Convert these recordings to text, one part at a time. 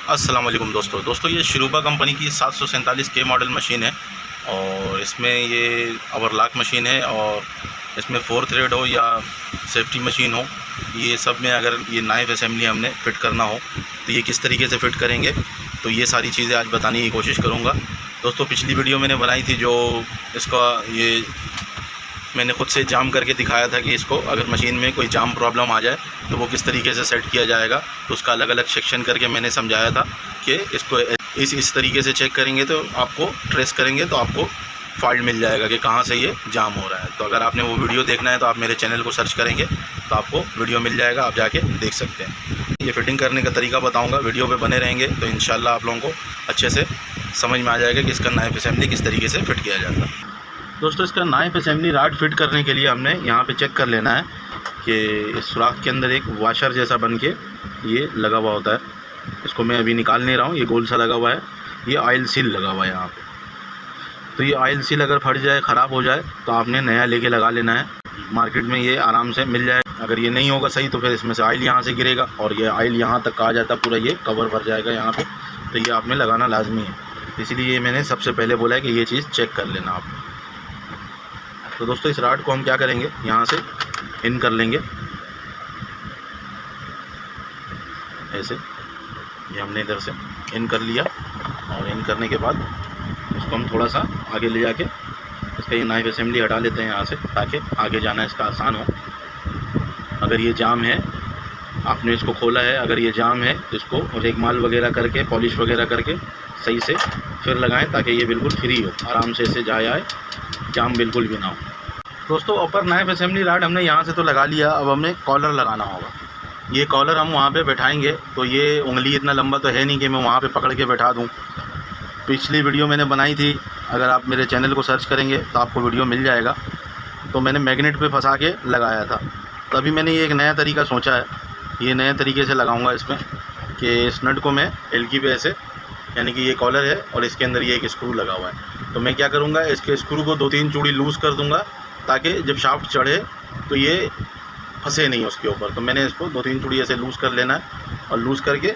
अस्सलाम वालेकुम दोस्तों ये शिरूबा कंपनी की 747 के मॉडल मशीन है और इसमें ये ओवरलॉक मशीन है और इसमें 4 थ्रेड हो या सेफ्टी मशीन हो, ये सब में अगर ये नाइफ असेंबली हमने फ़िट करना हो तो ये किस तरीके से फ़िट करेंगे, तो ये सारी चीज़ें आज बताने की कोशिश करूँगा। दोस्तों पिछली वीडियो मैंने बनाई थी जो इसका ये मैंने खुद से जाम करके दिखाया था कि इसको अगर मशीन में कोई जाम प्रॉब्लम आ जाए तो वो किस तरीके से सेट किया जाएगा, तो उसका अलग अलग सेक्शन करके मैंने समझाया था कि इसको इस तरीके से चेक करेंगे तो आपको ट्रेस करेंगे तो आपको फॉल्ट मिल जाएगा कि कहाँ से ये जाम हो रहा है। तो अगर आपने वो वीडियो देखना है तो आप मेरे चैनल को सर्च करेंगे तो आपको वीडियो मिल जाएगा, आप जाके देख सकते हैं। ये फिटिंग करने का तरीका बताऊँगा, वीडियो पर बने रहेंगे तो इंशाल्लाह आप लोगों को अच्छे से समझ में आ जाएगा कि इसका नाइफ असेंबली किस तरीके से फ़िट किया जाता है। दोस्तों इसका नाइफ असेंबली रॉड फिट करने के लिए हमने यहाँ पे चेक कर लेना है कि इस सुराख के अंदर एक वाशर जैसा बन के ये लगा हुआ होता है। इसको मैं अभी निकाल नहीं रहा हूँ, ये गोल सा लगा हुआ है, ये ऑयल सील लगा हुआ है यहाँ पे। तो ये ऑयल सील अगर फट जाए, ख़राब हो जाए तो आपने नया लेके लगा लेना है। मार्केट में ये आराम से मिल जाए। अगर ये नहीं होगा सही तो फिर इसमें से ऑयल यहाँ से गिरेगा और ये ऑयल यहाँ तक आ जाता, पूरा ये कवर भर जाएगा यहाँ पर। तो ये आपने लगाना लाजमी है, इसीलिए मैंने सबसे पहले बोला है कि ये चीज़ चेक कर लेना आप। तो दोस्तों इस रॉड को हम क्या करेंगे, यहाँ से इन कर लेंगे ऐसे। ये हमने इधर से इन कर लिया और इन करने के बाद इसको हम थोड़ा सा आगे ले जाके इसका ये नाइफ असेंबली हटा लेते हैं यहाँ से, ताकि आगे जाना इसका आसान हो। अगर ये जाम है, आपने इसको खोला है, अगर ये जाम है तो इसको रेगमाल वगैरह करके, पॉलिश वगैरह करके सही से फिर लगाएं ताकि ये बिल्कुल फ्री हो, आराम से ऐसे जाए आए, जाम बिल्कुल भी ना हो। दोस्तों ऊपर नाइफ असेंबली रॉड हमने यहाँ से तो लगा लिया, अब हमें कॉलर लगाना होगा। ये कॉलर हम वहाँ पे बैठाएंगे तो ये उंगली इतना लंबा तो है नहीं कि मैं वहाँ पे पकड़ के बैठा दूँ। पिछली वीडियो मैंने बनाई थी, अगर आप मेरे चैनल को सर्च करेंगे तो आपको वीडियो मिल जाएगा। तो मैंने मैग्नेट पे फंसा के लगाया था। तो अभी मैंने ये एक नया तरीका सोचा है, ये नए तरीके से लगाऊँगा इसमें कि इस नट को मैं एल्की पे ऐसे, यानी कि ये कॉलर है और इसके अंदर ये एक स्क्रू लगा हुआ है। तो मैं क्या करूँगा, इसके स्क्रू को 2-3 चूड़ी लूज़ कर दूँगा ताकि जब शाफ्ट चढ़े तो ये फंसे नहीं उसके ऊपर। तो मैंने इसको 2-3 चूड़ी ऐसे लूज़ कर लेना है और लूज़ करके,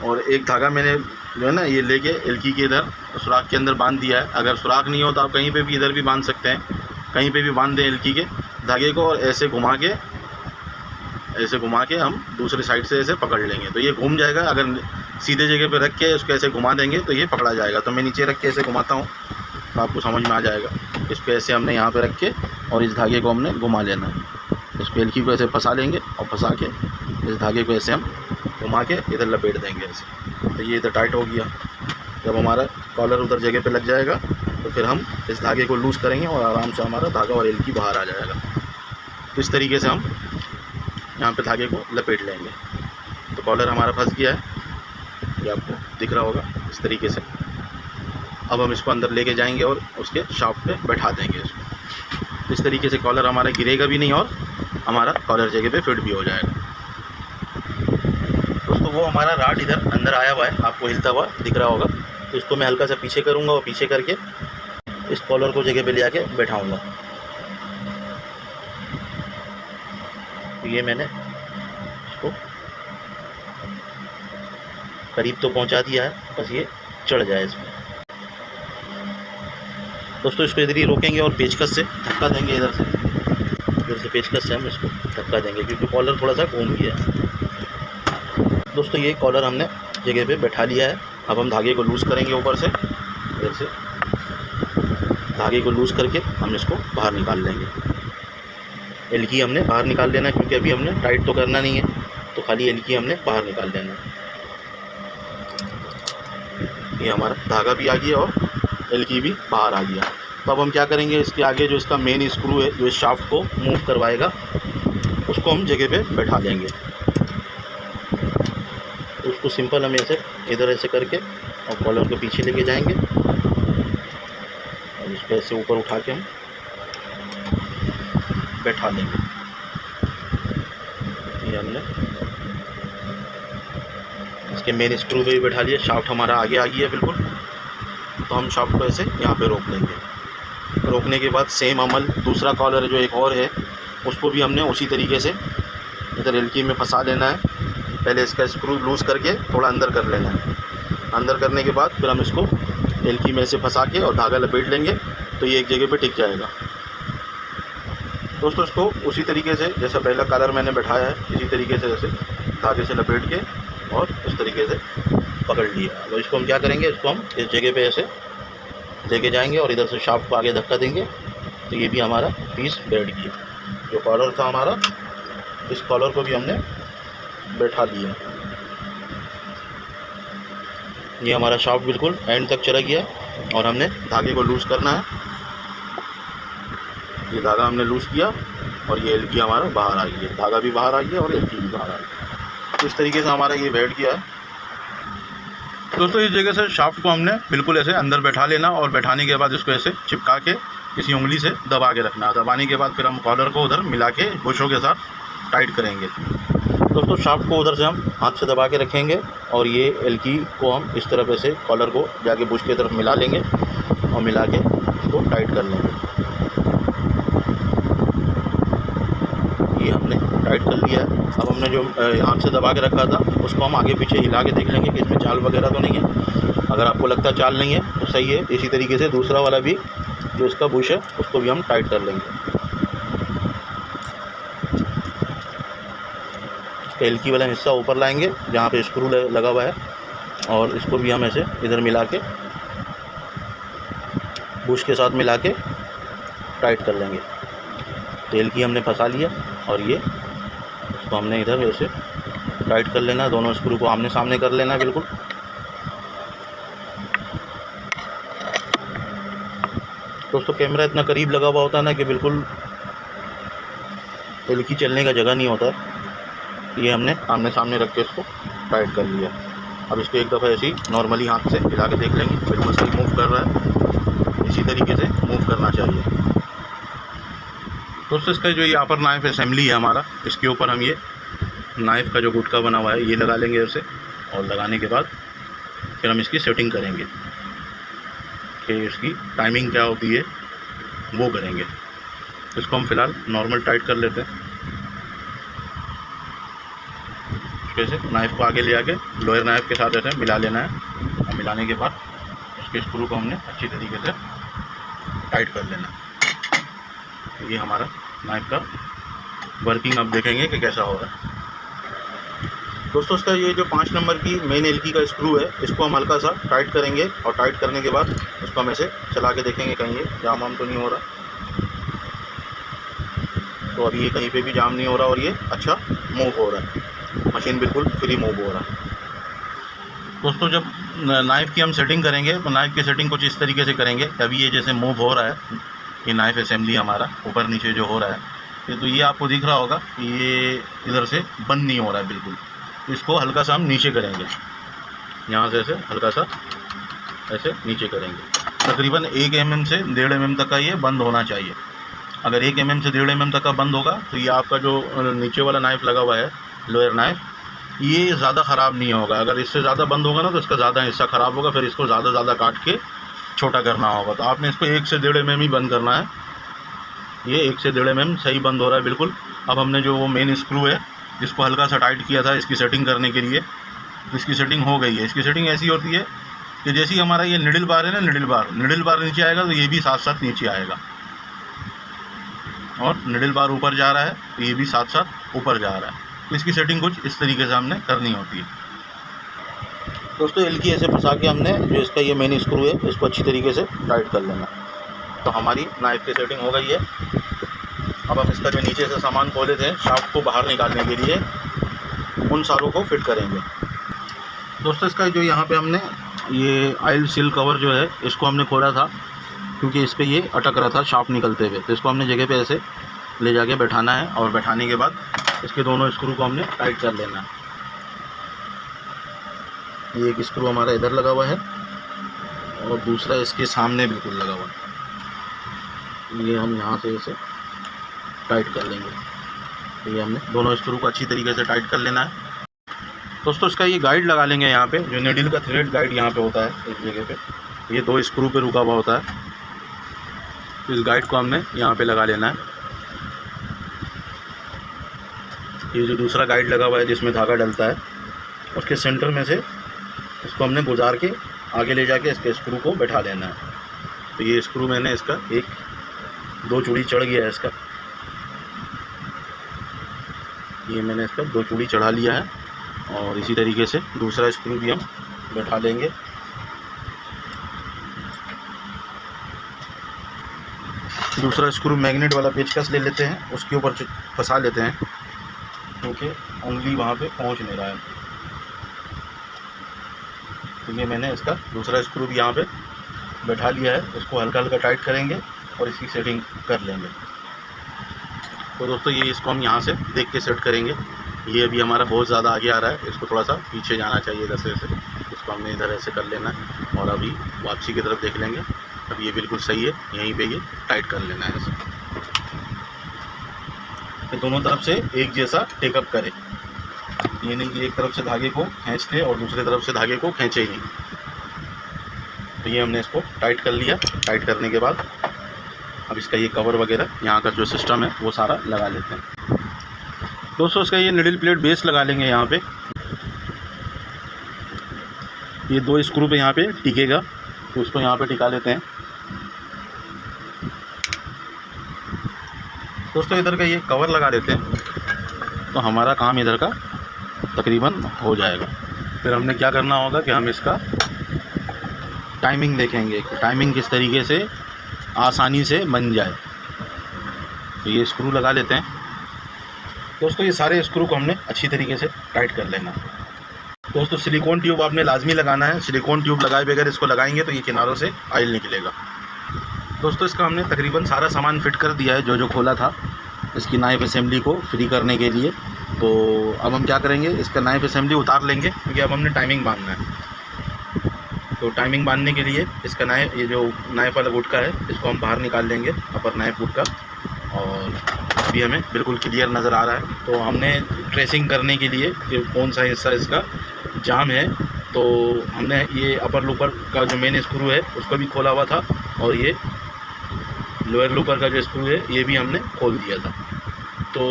और एक धागा मैंने जो है ना ये लेके एल्की के इधर सुराख के अंदर बांध दिया है। अगर सुराख नहीं हो तो आप कहीं पे भी इधर भी बांध सकते हैं, कहीं पे भी बांध दें एल्की के धागे को, और ऐसे घुमा के हम दूसरी साइड से ऐसे पकड़ लेंगे तो ये घूम जाएगा। अगर सीधे जगह पे रख के उसको ऐसे घुमा देंगे तो ये पकड़ा जाएगा। तो मैं नीचे रख के ऐसे घुमाता हूँ तो आपको समझ में आ जाएगा। इसको ऐसे हमने यहाँ पे रख के और इस धागे को हमने घुमा लेना है। इसको एल्की को ऐसे फंसा लेंगे और फंसा के इस धागे को ऐसे हम घुमा के इधर लपेट देंगे ऐसे। तो ये इधर टाइट हो गया। जब हमारा कॉलर उधर जगह पे लग जाएगा तो फिर हम इस धागे को लूज़ करेंगे और आराम से हमारा धागा और एल्की बाहर आ जाएगा। तो इस तरीके से हम यहाँ पे धागे को लपेट लेंगे। तो कॉलर हमारा फंस गया है, ये आपको दिख रहा होगा इस तरीके से। अब हम इसको अंदर लेके जाएंगे और उसके शाफ्ट पे बैठा देंगे इसको। इस तरीके से कॉलर हमारा गिरेगा भी नहीं और हमारा कॉलर जगह पे फिट भी हो जाएगा। दोस्तों वो हमारा रॉड इधर अंदर आया हुआ है, आपको हिलता हुआ दिख रहा होगा। तो इसको मैं हल्का सा पीछे करूँगा और पीछे करके इस कॉलर को जगह पे ले आके बैठाऊँगा। तो ये मैंने इसको करीब तो पहुँचा दिया है, बस ये चढ़ जाए इसमें। दोस्तों इसको इधर ही रोकेंगे और पेचकस से धक्का देंगे, इधर से पेचकस से हम इसको धक्का देंगे क्योंकि कॉलर थोड़ा सा घूम गया है। दोस्तों ये कॉलर हमने जगह पे बैठा लिया है। अब हम धागे को लूज़ करेंगे ऊपर से, इधर से धागे को लूज़ करके हम इसको बाहर निकाल लेंगे। एल्की हमने बाहर निकाल लेना है क्योंकि अभी हमने टाइट तो करना नहीं है, तो खाली एल्की हमने बाहर निकाल लेना है। ये हमारा धागा भी आ गया और एल्की भी बाहर आ गया। तो अब हम क्या करेंगे, इसके आगे जो इसका मेन स्क्रू है जो इस शाफ्ट को मूव करवाएगा उसको हम जगह पे बैठा देंगे। तो उसको सिंपल हम ऐसे इधर ऐसे करके और कॉलर को पीछे लेके जाएंगे और इसको ऐसे ऊपर उठा के हम बैठा देंगे। ये हमने इसके मेन स्क्रू पे भी बैठा लिया, शाफ्ट हमारा आगे आ गया है बिल्कुल। तो हम शाफ्ट को ऐसे यहाँ पे रोक लेंगे। रोकने के बाद सेम अमल दूसरा कॉलर जो एक और है उसको भी हमने उसी तरीके से इधर एल्की में फंसा लेना है पहले इसका स्क्रू लूज़ करके थोड़ा अंदर कर लेना है। अंदर करने के बाद फिर हम इसको एलकी में से फंसा के और धागा लपेट लेंगे तो ये एक जगह पे टिक जाएगा। दोस्तों इसको उसी तरीके से जैसा पहला कलर मैंने बैठाया है, इसी तरीके से जैसे धागे से लपेट के और इस तरीके से पकड़ लिया। अब इसको हम क्या करेंगे, इसको हम इस जगह पे ऐसे लेके जाएंगे और इधर से शाफ्ट को आगे धक्का देंगे तो ये भी हमारा पीस बैठ गया। जो कॉलर था हमारा, इस कॉलर को भी हमने बैठा दिया। ये हमारा शाफ्ट बिल्कुल एंड तक चला गया और हमने धागे को लूज़ करना है। ये धागा हमने लूज़ किया और ये एलकी हमारा बाहर आ गई है, धागा भी बाहर आ गया और एलकी भी बाहर आ गई। तो इस तरीके से हमारा ये बैठ गया है। दोस्तों इस जगह से शाफ्ट को हमने बिल्कुल ऐसे अंदर बैठा लेना और बैठाने के बाद इसको ऐसे चिपका के किसी उंगली से दबा के रखना। दबाने के बाद फिर हम कॉलर को उधर मिला के बुशों के साथ टाइट करेंगे। दोस्तों शाफ्ट को उधर से हम हाथ से दबा के रखेंगे और ये एलकी को हम इस तरफ ऐसे कॉलर को जाके बुश की तरफ मिला लेंगे और मिला के इसको टाइट कर लेंगे। ये हमने टाइट कर लिया है। अब हमने जो हाथ से दबा के रखा था उसको हम आगे पीछे हिला के देख लेंगे कि इसमें चाल वगैरह तो नहीं है। अगर आपको लगता है चाल नहीं है तो सही है। इसी तरीके से दूसरा वाला भी जो इसका बुश है उसको भी हम टाइट कर लेंगे। एलकी वाला हिस्सा ऊपर लाएंगे जहाँ पे स्क्रू लगा हुआ है और इसको भी हम ऐसे इधर मिला के बुश के साथ मिला के टाइट कर लेंगे। तो एलकी हमने फंसा लिया और ये इसको हमने इधर ऐसे टाइट कर लेना है। दोनों स्क्रू को आमने सामने कर लेना है बिल्कुल। दोस्तों कैमरा इतना करीब लगा हुआ होता है ना कि बिल्कुल एलकी चलने का जगह नहीं होता। ये हमने आमने सामने रख के इसको टाइट कर लिया। अब इसको एक दफ़ा ऐसे ही नॉर्मली हाथ से हिला के देख लेंगे बिल्कुल सही मूव कर रहा है। इसी तरीके से मूव करना चाहिए। दोस्तों इसका जो ये अपर नाइफ असेंबली है हमारा, इसके ऊपर हम ये नाइफ़ का जो गुटका बना हुआ है ये लगा लेंगे ऐसे। और लगाने के बाद फिर हम इसकी सेटिंग करेंगे कि इसकी टाइमिंग क्या होती है वो करेंगे। इसको हम फ़िलहाल नॉर्मल टाइट कर लेते हैं। से नाइफ़ को आगे ले आके लोअर नाइफ़ के साथ ऐसे मिला लेना है और मिलाने के बाद उसके स्क्रू को हमने अच्छी तरीके से टाइट कर लेना है। ये हमारा नाइफ़ का वर्किंग अब देखेंगे कि कैसा हो रहा है। दोस्तों इसका ये जो 5 नंबर की मेन एलकी का स्क्रू है इसको हम हल्का सा टाइट करेंगे और टाइट करने के बाद इसको हम ऐसे चला के देखेंगे कहीं ये जाम वाम तो नहीं हो रहा। तो अभी ये कहीं पे भी जाम नहीं हो रहा और ये अच्छा मूव हो रहा है। मशीन बिल्कुल फ्री मूव हो रहा है। दोस्तों जब नाइफ़ की हम सेटिंग करेंगे तो नाइफ़ की सेटिंग कुछ इस तरीके से करेंगे। अभी ये जैसे मूव हो रहा है ये नाइफ़ असेंबली हमारा ऊपर नीचे जो हो रहा है तो ये आपको दिख रहा होगा कि ये इधर से बंद नहीं हो रहा है बिल्कुल। तो इसको हल्का सा हम नीचे करेंगे, यहाँ से ऐसे हल्का सा ऐसे नीचे करेंगे। तकरीबन 1 mm से 1.5 mm तक का ये बंद होना चाहिए। अगर 1 mm से 1.5 mm तक का बंद होगा तो ये आपका जो नीचे वाला नाइफ़ लगा हुआ है लोअर नाइफ़ ये ज़्यादा ख़राब नहीं होगा। अगर इससे ज़्यादा बंद होगा ना तो इसका ज़्यादा हिस्सा ख़राब होगा, फिर इसको ज़्यादा काट के छोटा करना होगा। तो आपने इसको 1 से 1.5 mm ही बंद करना है। ये 1 से 1.5 mm सही बंद हो रहा है बिल्कुल। अब हमने जो वो मेन स्क्रू है जिसको हल्का सा टाइट किया था इसकी सेटिंग करने के लिए, इसकी सेटिंग हो गई है। इसकी सेटिंग ऐसी होती है कि जैसे ही हमारा ये निडल बार है ना, निडल बार नीचे आएगा तो ये भी साथ साथ नीचे आएगा और निडल बार ऊपर जा रहा है तो ये भी साथ साथ ऊपर जा रहा है। इसकी सेटिंग कुछ इस तरीके से हमने करनी होती है। दोस्तों एलकी ऐसे फंसा के हमने जो इसका ये मेन स्क्रू है इसको अच्छी तरीके से टाइट कर लेना। तो हमारी नाइफ़ की सेटिंग हो गई है। अब हम इसका जो नीचे से सामान खोले थे शाफ्ट को बाहर निकालने के लिए उन सारों को फिट करेंगे। दोस्तों इसका जो यहाँ पे हमने ये ऑयल सील कवर जो है इसको हमने खोला था क्योंकि इस पर ये अटक रहा था शाफ्ट निकलते हुए। तो इसको हमने जगह पे ऐसे ले जाके बैठाना है और बैठाने के बाद इसके दोनों स्क्रू को हमने टाइट कर लेना है। ये एक स्क्रू हमारा इधर लगा हुआ है और दूसरा इसके सामने बिल्कुल लगा हुआ है। ये हम यहाँ से इसे टाइट कर लेंगे। तो ये हमने दोनों स्क्रू को अच्छी तरीके से टाइट कर लेना है। दोस्तों इसका ये गाइड लगा लेंगे यहाँ पे, जो नीडल का थ्रेड गाइड यहाँ पे होता है इस जगह पे, ये 2 स्क्रू पे रुका हुआ होता है। तो इस गाइड को हमने यहाँ पे लगा लेना है। ये जो दूसरा गाइड लगा हुआ है जिसमें धागा डलता है उसके सेंटर में से इसको हमने गुजार के आगे ले जाके इसके स्क्रू को बैठा देना है। तो ये स्क्रू मैंने इसका 2 चूड़ी चढ़ गया है इसका, ये मैंने इसका 2 चूड़ी चढ़ा लिया है। और इसी तरीके से दूसरा स्क्रू भी हम बैठा लेंगे। दूसरा स्क्रू मैग्नेट वाला पेचकस ले लेते हैं, उसके ऊपर फंसा लेते हैं क्योंकि उंगली वहाँ पे पहुँच नहीं रहा है। तो ये मैंने इसका दूसरा स्क्रू भी यहाँ पे बैठा लिया है। इसको हल्का हल्का टाइट करेंगे और इसकी सेटिंग कर लेंगे। तो दोस्तों ये इसको हम यहाँ से देख के सेट करेंगे। ये अभी हमारा बहुत ज़्यादा आगे आ रहा है, इसको थोड़ा सा पीछे जाना चाहिए इधर से। इसको हमने इधर ऐसे कर लेना है और अभी वापसी की तरफ देख लेंगे। अब ये बिल्कुल सही है, यहीं पे ये टाइट कर लेना है ऐसे। ये दोनों तरफ से एक जैसा टेकअप करे, ये नहीं कि एक तरफ से धागे को खींच ले और दूसरी तरफ से धागे को खींचे ही नहीं। तो ये हमने इसको टाइट कर लिया। टाइट करने के बाद अब इसका ये कवर वगैरह यहाँ का जो सिस्टम है वो सारा लगा लेते हैं। दोस्तों इसका ये निडल प्लेट बेस लगा लेंगे यहाँ पे। ये 2 स्क्रू पे यहाँ पे टिकेगा, तो उसको यहाँ पे टिका लेते हैं। दोस्तों इधर का ये कवर लगा देते हैं तो हमारा काम इधर का तकरीबन हो जाएगा। फिर हमने क्या करना होगा कि हम इसका टाइमिंग देखेंगे, टाइमिंग किस तरीके से आसानी से बन जाए। तो ये स्क्रू लगा लेते हैं। दोस्तों ये सारे स्क्रू को हमने अच्छी तरीके से टाइट कर लेना। दोस्तों सिलिकॉन ट्यूब आपने लाजमी लगाना है। सिलिकॉन ट्यूब लगाए बगैर इसको लगाएंगे तो ये किनारों से ऑयल निकलेगा। दोस्तों इसका हमने तकरीबन सारा सामान फिट कर दिया है जो खोला था इसकी नाइफ असेंबली को फ्री करने के लिए। तो अब हम क्या करेंगे, इसका नाइफ असेंबली उतार लेंगे क्योंकि अब हमने टाइमिंग बांधना है। तो टाइमिंग बांधने के लिए इसका नाइफ, ये जो नाइफ वाला गुटका है इसको हम बाहर निकाल लेंगे, अपर नाइफ गुटका। और अभी हमें बिल्कुल क्लियर नज़र आ रहा है। तो हमने ट्रेसिंग करने के लिए कि कौन सा हिस्सा इसका जाम है, तो हमने ये अपर लूपर का जो मेन स्क्रू है उसको भी खोला हुआ था और ये लोअर लूपर का जो स्क्रू है ये भी हमने खोल दिया था। तो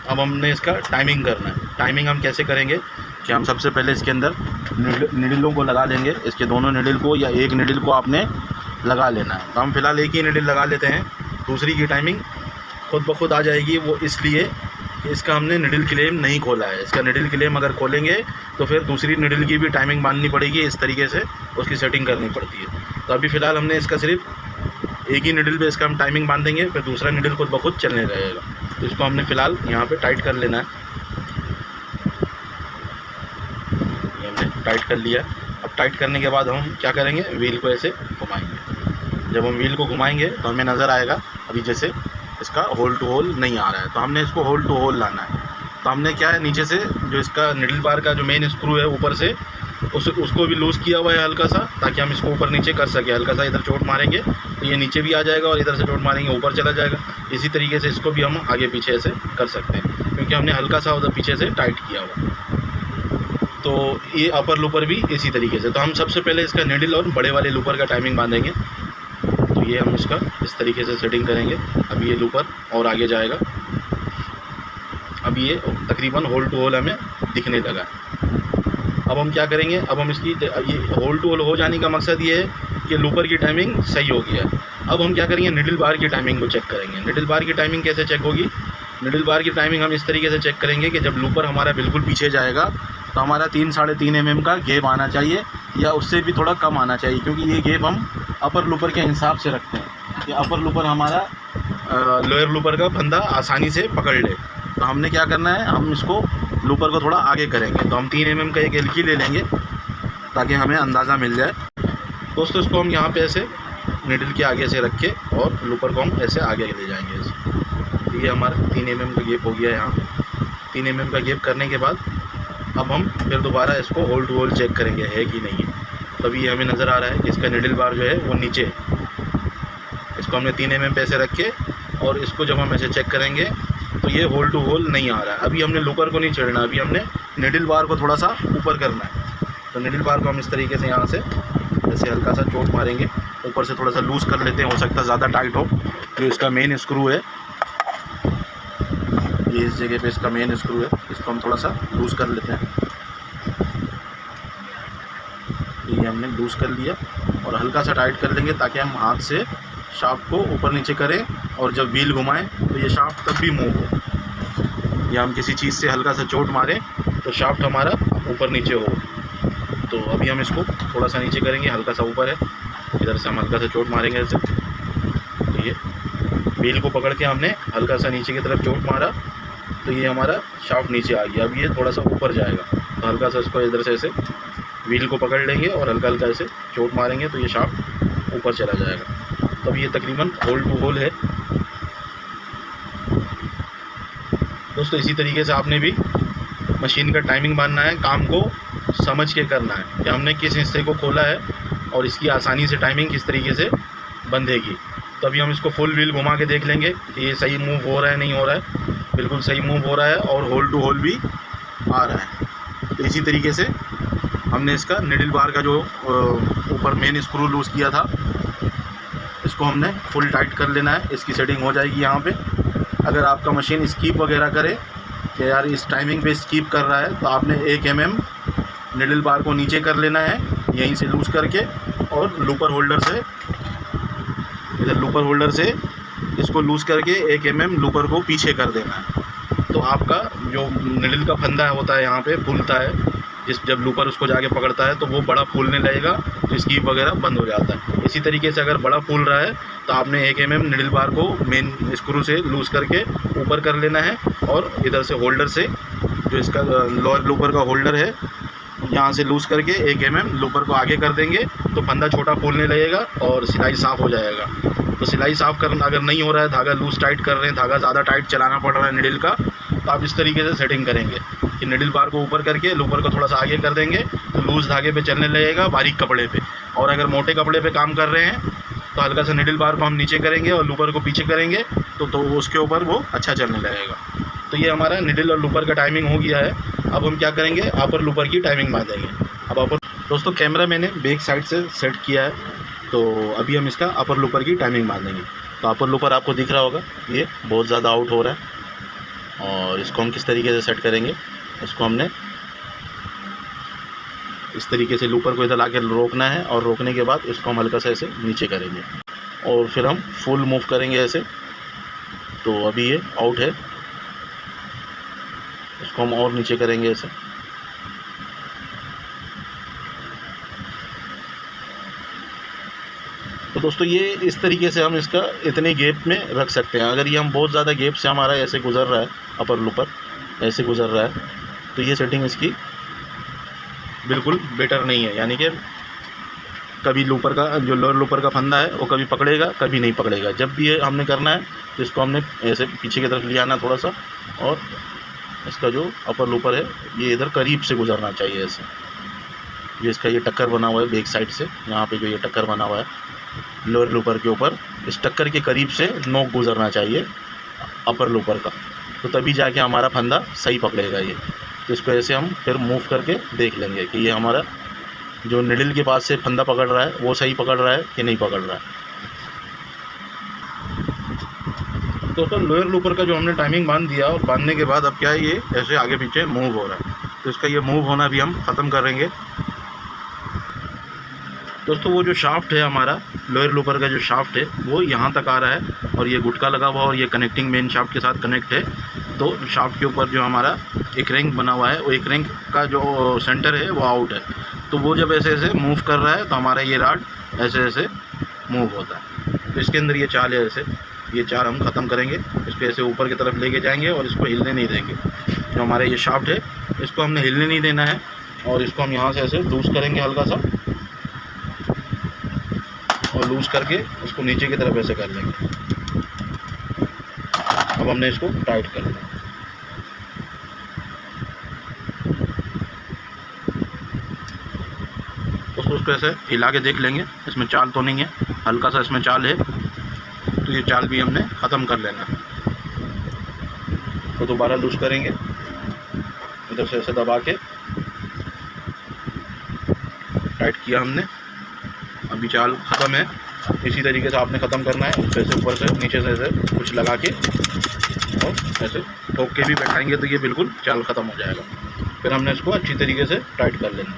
अब हमने इसका टाइमिंग करना है। टाइमिंग हम कैसे करेंगे कि हम सबसे पहले इसके अंदर निडलों को लगा लेंगे। इसके दोनों निडल को या एक निडल को आपने लगा लेना है। तो हम फ़िलहाल एक ही निडल लगा लेते हैं, दूसरी की टाइमिंग खुद ब खुद आ जाएगी। वो इसलिए कि इसका हमने निडल क्लेम नहीं खोला है। इसका निडल क्लेम अगर खोलेंगे तो फिर दूसरी निडल की भी टाइमिंग बांधनी पड़ेगी, इस तरीके से उसकी सेटिंग करनी पड़ती है। तो अभी फ़िलहाल हमने इसका सिर्फ एक ही निडल पे इसका हम टाइमिंग बांधेंगे, फिर दूसरा निडल खुद ब खुद चलने रहेगा। तो इसको हमने फ़िलहाल यहाँ पे टाइट कर लेना है। ये हमने टाइट कर लिया। अब टाइट करने के बाद हम क्या करेंगे, व्हील को ऐसे घुमाएंगे। जब हम व्हील को घुमाएंगे तो हमें नज़र आएगा अभी जैसे इसका होल टू होल नहीं आ रहा है, तो हमने इसको होल टू होल लाना है। तो हमने क्या है, नीचे से जो इसका निडल बार का जो मेन स्क्रू है ऊपर से उसको भी लूज़ किया हुआ है हल्का सा, ताकि हम इसको ऊपर नीचे कर सकें। हल्का सा इधर चोट मारेंगे तो ये नीचे भी आ जाएगा और इधर से चोट मारेंगे ऊपर चला जाएगा। इसी तरीके से इसको भी हम आगे पीछे ऐसे कर सकते हैं क्योंकि हमने हल्का सा उधर पीछे से टाइट किया हुआ। तो ये अपर लूपर भी इसी तरीके से। तो हम सबसे पहले इसका निडल और बड़े वाले लूपर का टाइमिंग बांधेंगे। तो ये हम इसका इस तरीके से सेटिंग करेंगे। अब ये लूपर और आगे जाएगा। अब ये तकरीबन होल टू होल हमें दिखने लगा है। अब हम क्या करेंगे, अब हम इसकी ये होल टू होल हो जाने का मकसद ये है कि लूपर की टाइमिंग सही हो गया है। अब हम क्या करेंगे, निडल बार की टाइमिंग को चेक करेंगे। निडल बार की टाइमिंग कैसे चेक होगी, निडल बार की टाइमिंग हम इस तरीके से चेक करेंगे कि जब लूपर हमारा बिल्कुल पीछे जाएगा तो हमारा 3-3.5 mm का गैप आना चाहिए या उससे भी थोड़ा कम आना चाहिए, क्योंकि ये गैप हम अपर लूपर के हिसाब से रखते हैं कि अपर लूपर हमारा लोअर लूपर का फंदा आसानी से पकड़ ले। तो हमने क्या करना है, हम इसको लूपर को थोड़ा आगे करेंगे। तो हम 3 mm का एक एलकी ले लेंगे ताकि हमें अंदाज़ा मिल जाए। दोस्तों इसको हम यहाँ पे ऐसे निडल के आगे से रख के और लूपर को हम ऐसे आगे ले जाएंगे ऐसे। ये हमारा 3 mm का गैप हो गया है। यहाँ 3 mm का गैप करने के बाद अब हम फिर दोबारा इसको होल टू होल चेक करेंगे है कि नहीं है। तभी ये हमें नज़र आ रहा है कि इसका निडल बार जो है वो नीचे है। इसको हमने 3 mm पे ऐसे रख के और इसको जब हम ऐसे चेक करेंगे तो ये होल टू होल नहीं आ रहा है। अभी हमने लूपर को नहीं छेड़ना, अभी हमने निडल बार को थोड़ा सा ऊपर करना है। तो निडल बार को हम इस तरीके से यहाँ से ऐसे हल्का सा चोट मारेंगे, ऊपर से थोड़ा सा लूज़ कर लेते हैं। हो सकता है ज़्यादा टाइट हो। जो इसका मेन स्क्रू है, ये इस जगह पे इसका मेन स्क्रू है, इसको हम थोड़ा सा लूज़ कर लेते हैं। तो ये हमने लूज़ कर लिया और हल्का सा टाइट कर लेंगे ताकि हम हाथ से शाफ्ट को ऊपर नीचे करें और जब व्हील घुमाएं तो ये शाफ्ट तब भी मूव हो। या हम किसी चीज़ से हल्का सा चोट मारें तो शाफ्ट हमारा ऊपर नीचे हो। तो अभी हम इसको थोड़ा सा नीचे करेंगे, हल्का सा ऊपर है, इधर से हम हल्का सा चोट मारेंगे ऐसे। ये व्हील को पकड़ के हमने हल्का सा नीचे की तरफ चोट मारा तो ये हमारा शाफ्ट नीचे आ गया। अब ये थोड़ा सा ऊपर जाएगा तो हल्का सा इसको इधर से ऐसे व्हील को पकड़ लेंगे और हल्का हल्का ऐसे चोट मारेंगे तो ये शाफ्ट ऊपर चला जाएगा। तब ये तकरीबन होल टू होल है। दोस्तों इसी तरीके से आपने भी मशीन का टाइमिंग बांधना है, काम को समझ के करना है कि हमने किस हिस्से को खोला है और इसकी आसानी से टाइमिंग किस तरीके से बंधेगी। तो अभी हम इसको फुल व्हील घुमा के देख लेंगे कि ये सही मूव हो रहा है नहीं हो रहा है। बिल्कुल सही मूव हो रहा है और होल टू होल भी आ रहा है। तो इसी तरीके से हमने इसका निडल बार का जो ऊपर मेन स्क्रू लूज़ किया था इसको हमने फुल टाइट कर लेना है। इसकी सेटिंग हो जाएगी यहाँ पे। अगर आपका मशीन स्कीप वगैरह करे कि यार इस टाइमिंग पे स्कीप कर रहा है तो आपने 1 mm निडल बार को नीचे कर लेना है यहीं से लूज़ करके और लूपर होल्डर से, इधर लूपर होल्डर से इसको लूज़ करके 1 mm लूपर को पीछे कर देना है। तो आपका जो निडल का फंदा होता है यहाँ पे फूलता है, जब लूपर उसको जाके पकड़ता है तो वो बड़ा फूलने लगेगा तो स्कीप वगैरह बंद हो जाता है। इसी तरीके से अगर बड़ा फूल रहा है तो आपने 1 mm निडल बार को मेन स्क्रू से लूज़ करके ऊपर कर लेना है और इधर से होल्डर से जो इसका लोअर लूपर का होल्डर है यहाँ से लूज़ करके 1 mm लूपर को आगे कर देंगे तो फंदा छोटा फूलने लगेगा और सिलाई साफ़ हो जाएगा। तो सिलाई साफ़ करना अगर नहीं हो रहा है, धागा लूज़ टाइट कर रहे हैं, धागा ज़्यादा टाइट चलाना पड़ रहा है निडल का, तो आप इस तरीके से सेटिंग करेंगे कि निडल बार को ऊपर करके लूपर को थोड़ा सा आगे कर देंगे तो लूज़ धागे पे चलने लगेगा बारीक कपड़े पे। और अगर मोटे कपड़े पे काम कर रहे हैं तो हल्का सा निडल बार को हम नीचे करेंगे और लूपर को पीछे करेंगे तो उसके ऊपर वो अच्छा चलने लगेगा। तो ये हमारा निडल और लूपर का टाइमिंग हो गया है। अब हम क्या करेंगे, अपर लूपर की टाइमिंग बांधेंगे। अब अपर दोस्तों कैमरा मैंने बैक साइड से सेट किया है तो अभी हम इसका अपर लूपर की टाइमिंग बांधेंगे। तो अपर लूपर आपको दिख रहा होगा ये बहुत ज़्यादा आउट हो रहा है और इसको हम किस तरीके से सेट करेंगे, इसको हमने इस तरीके से लूपर को इधर लाके रोकना है और रोकने के बाद इसको हम हल्का सा ऐसे नीचे करेंगे और फिर हम फुल मूव करेंगे ऐसे। तो अभी ये आउट है, इसको हम और नीचे करेंगे ऐसे। तो दोस्तों ये इस तरीके से हम इसका इतने गैप में रख सकते हैं। अगर ये हम बहुत ज़्यादा गैप से हमारा ऐसे गुज़र रहा है, अपर लूपर ऐसे गुज़र रहा है तो ये सेटिंग इसकी बिल्कुल बेटर नहीं है। यानी कि कभी लूपर का जो लोअर लूपर का फंदा है वो कभी पकड़ेगा कभी नहीं पकड़ेगा। जब भी ये हमने करना है तो इसको हमने ऐसे पीछे की तरफ ले आना थोड़ा सा और इसका जो अपर लूपर है ये इधर करीब से गुजरना चाहिए ऐसे। ये इसका ये टक्कर बना हुआ है बैक साइड से, यहाँ पे जो ये टक्कर बना हुआ है लोअर लूपर के ऊपर, इस टक्कर के करीब से नोक गुजरना चाहिए अपर लूपर का, तो तभी जाके हमारा फंदा सही पकड़ेगा ये। तो इसको ऐसे हम फिर मूव करके देख लेंगे कि ये हमारा जो निडल के पास से फंदा पकड़ रहा है वो सही पकड़ रहा है कि नहीं पकड़ रहा है। तो लोअर लूपर का जो हमने टाइमिंग बांध दिया और बांधने के बाद अब क्या है ये ऐसे आगे पीछे मूव हो रहा है। तो इसका ये मूव होना भी हम ख़त्म करेंगे। दोस्तों वो जो शाफ्ट है हमारा लोअर लूपर का जो शाफ्ट है वो यहाँ तक आ रहा है और ये गुटका लगा हुआ और ये कनेक्टिंग मेन शाफ्ट के साथ कनेक्ट है। तो शाफ्ट के ऊपर जो हमारा एक रिंग बना हुआ है वो एक रिंग का जो सेंटर है वो आउट है। तो वो जब ऐसे ऐसे मूव कर रहा है तो हमारा ये राड ऐसे ऐसे मूव होता है। तो इसके अंदर ये चाल है ऐसे, ये चाल हम ख़त्म करेंगे, इसको ऐसे ऊपर की तरफ लेके जाएंगे और इसको हिलने नहीं देंगे। जो हमारा ये शाफ्ट है इसको हमने हिलने नहीं देना है और इसको हम यहाँ से ऐसे लूज़ करेंगे हल्का सा और लूज़ करके उसको नीचे की तरफ ऐसे कर लेंगे। अब हमने इसको टाइट कर लिया। उसको ऐसे हिला के देख लेंगे, इसमें चाल तो नहीं है, हल्का सा इसमें चाल है, तो ये चाल भी हमने ख़त्म कर लेना है। तो दोबारा लूज़ करेंगे, इधर से ऐसे दबा के टाइट किया हमने, अभी चाल ख़त्म है। इसी तरीके से आपने ख़त्म करना है, ऐसे ऊपर से नीचे से ऐसे कुछ लगा के और ऐसे ठोक के भी बैठाएंगे तो ये बिल्कुल चाल ख़त्म हो जाएगा। फिर हमने इसको अच्छी तरीके से टाइट कर लेना।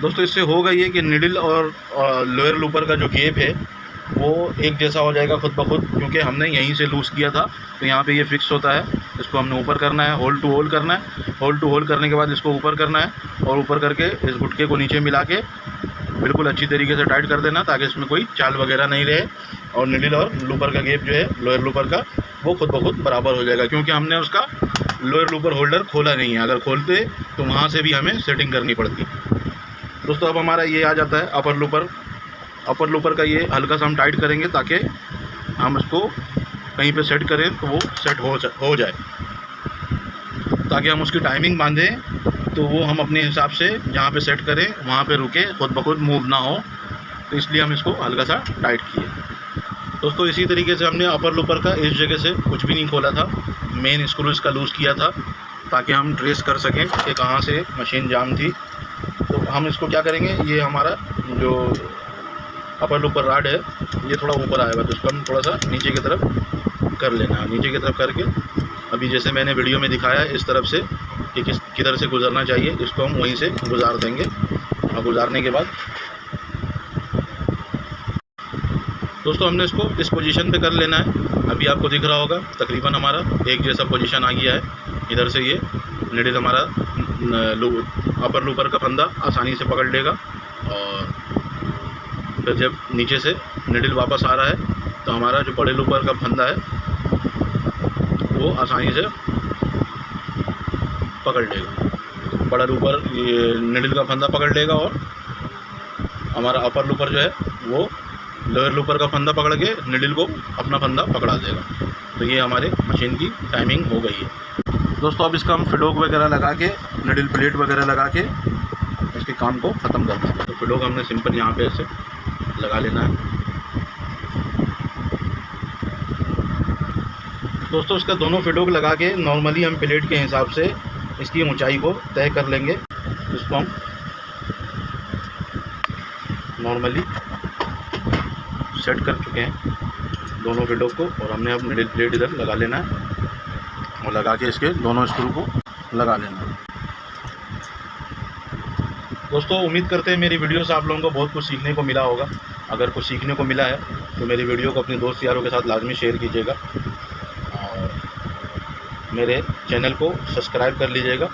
दोस्तों इससे होगा ये कि निडल और लोअर लूपर का जो गैप है वो एक जैसा हो जाएगा खुद ब खुद, क्योंकि हमने यहीं से लूज़ किया था। तो यहाँ पे ये फिक्स होता है, इसको हमने ऊपर करना है, होल टू होल करना है। होल टू होल करने के बाद इसको ऊपर करना है और ऊपर करके इस गुटके को नीचे मिला के बिल्कुल अच्छी तरीके से टाइट कर देना, ताकि इसमें कोई चाल वगैरह नहीं रहे। और निडल और लूपर का गैप जो है लोअर लूपर का, वो खुद ब खुद बराबर हो जाएगा, क्योंकि हमने उसका लोअर लूपर होल्डर खोला नहीं है। अगर खोलते तो वहाँ से भी हमें सेटिंग करनी पड़ती। दोस्तों अब हमारा ये आ जाता है अपर लूपर। अपर लूपर का ये हल्का सा हम टाइट करेंगे, ताकि हम इसको कहीं पे सेट करें तो वो सेट हो जाए, ताकि हम उसकी टाइमिंग बांधें तो वो हम अपने हिसाब से जहाँ पे सेट करें वहाँ पे रुके, खुद ब खुद मूव ना हो। तो इसलिए हम इसको हल्का सा टाइट किए। दोस्तों इसी तरीके से हमने अपर लूपर का इस जगह से कुछ भी नहीं खोला था, मेन स्क्रू इसका लूज़ किया था, ताकि हम ट्रेस कर सकें कि कहाँ से मशीन जाम थी। तो हम इसको क्या करेंगे, ये हमारा जो अपर लूपर राड है ये थोड़ा ऊपर आएगा, तो इसको हम थोड़ा सा नीचे की तरफ कर लेना है। नीचे की तरफ करके अभी जैसे मैंने वीडियो में दिखाया इस तरफ से कि किधर से गुजरना चाहिए, इसको हम वहीं से गुजार देंगे। और गुजारने के बाद दोस्तों हमने इसको इस पोजीशन पे कर लेना है। अभी आपको दिख रहा होगा तकरीबन हमारा एक जैसा पोजीशन आ गया है। इधर से ये निडल हमारा अपर लूपर का फंदा आसानी से पकड़ लेगा, और फिर जब नीचे से निडल वापस आ रहा है तो हमारा जो बड़े लूपर का फंदा है वो आसानी से पकड़ लेगा। बड़ा लूपर ये निडल का फंदा पकड़ लेगा, और हमारा अपर लूपर जो है वो लोअर लूपर का फंदा पकड़ के निडल को अपना फंदा पकड़ा देगा। तो ये हमारे मशीन की टाइमिंग हो गई है। दोस्तों अब इसका हम फिडोक वगैरह लगा के, निडल प्लेट वगैरह लगा के इसके काम को ख़त्म करते हैं। तो फिडोक हमने सिंपल यहाँ पे ऐसे लगा लेना है। दोस्तों इसका दोनों फिडोक लगा के नॉर्मली हम प्लेट के हिसाब से इसकी ऊंचाई को तय कर लेंगे। इसको हम नॉर्मली सेट कर चुके हैं दोनों फिडोक को, और हमने अब निडल प्लेट इधर लगा लेना है और लगा के इसके दोनों स्क्रू को लगा लेना है। दोस्तों उम्मीद करते हैं मेरी वीडियो से आप लोगों को बहुत कुछ सीखने को मिला होगा। अगर कुछ सीखने को मिला है तो मेरी वीडियो को अपने दोस्त यारों के साथ लाजमी शेयर कीजिएगा, और मेरे चैनल को सब्सक्राइब कर लीजिएगा।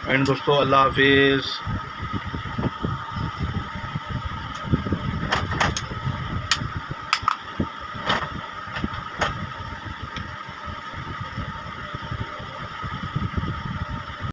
एंड दोस्तों अल्लाह हाफिज़।